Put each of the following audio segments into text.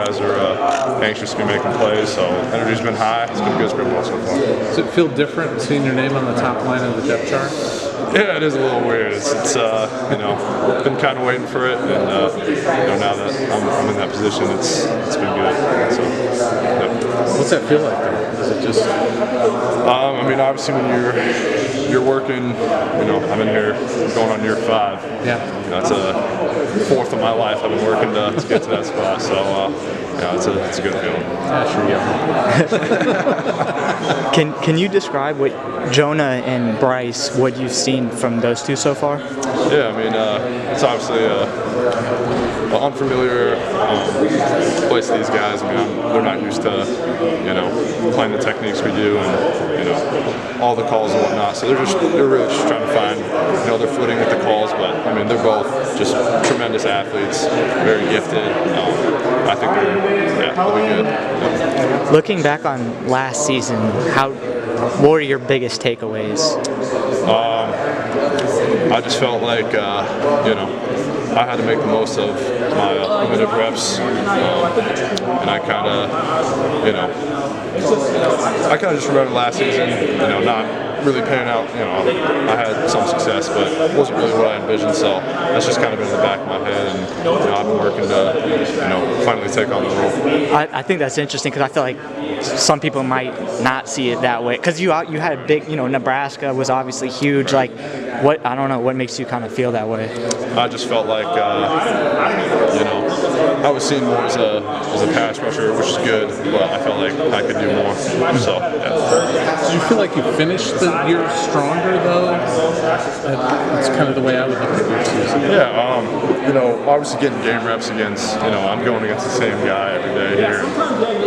guys are anxious to be making plays, so energy's been high. It's been good spring ball so far. Does it feel different seeing your name on the top line of the depth chart? Yeah, it is a little weird. It's been kind of waiting for it, and now that I'm in that position, it's been good. So, yeah. What's that feel like though? Is it just? Obviously when you're working, I'm in here going on year 5. Yeah. It's a fourth of my life I've been working to get to that spot. So, it's a good feeling. Yeah, sure. Can you describe what Jonah and Bryce, what you've seen from those two so far? Yeah, it's obviously an unfamiliar place to these guys. They're not used to, playing the techniques we do and, all the calls and whatnot. So they're really just trying to find, their footing with the calls. But they're both just tremendous athletes, very gifted. I think they'll be good. Yeah. Looking back on last season, what were your biggest takeaways? I just felt like, I had to make the most of my limited reps, and I kind of just remember last season, not really panning out. I had some success, but it wasn't really what I envisioned. So that's just kind of been in the back of my head, and I've been working to, finally take on the role. I think that's interesting because I feel like some people might not see it that way. Because you had a big, Nebraska was obviously huge. Like, what makes you kind of feel that way? I just felt like, I was seen more as a pass rusher, which is good, but I felt like I could do more. So, yeah. Do you feel like you finished the year stronger, though? That's kind of the way I would look at your season. Yeah, obviously getting game reps against, I'm going against the same guy every day here.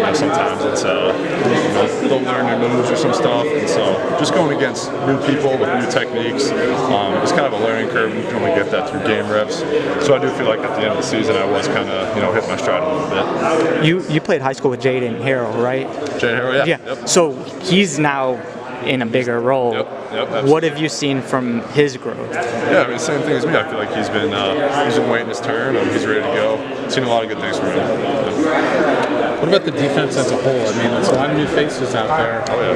And, sometimes it's, they'll learn your moves or some stuff. And so just going against new people with new techniques, it's kind of a learning curve. You can only get that through game reps. So I do feel like at the end of the season I was kind of, hit my stride a little bit. You played high school with Jaden Harrell, right? Jaden Harrell, yeah. Yep. So he's now in a bigger role. Yep, what have you seen from his growth? Yeah, same thing as me. I feel like he's been waiting his turn. He's ready to go. Seen a lot of good things from him. What about the defense as a whole? There's a lot of new faces out there. Oh, yeah.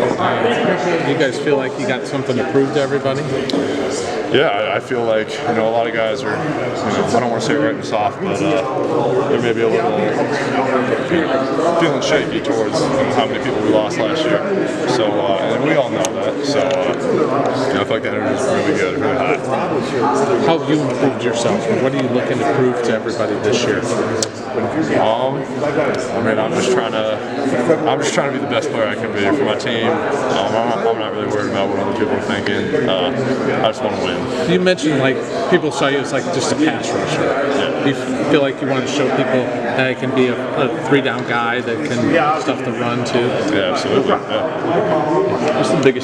Do you guys feel like you got something to prove to everybody? Yeah, I feel like, a lot of guys are, I don't want to say writing us off, but they're maybe a little feeling shaky towards how many people we lost last year. So, and we all know that. So, I feel like the energy is really good, really high. How have you improved yourself? What are you looking to prove to everybody this year? I'm just trying to be the best player I can be for my team. I'm not really worried about what other people are thinking. I just want to win. You mentioned people saw you as just a pass rusher. Yeah. Do you feel like you want to show people that it can be a 3-down guy that can stuff the run too? Yeah, absolutely. Yeah. What's the biggest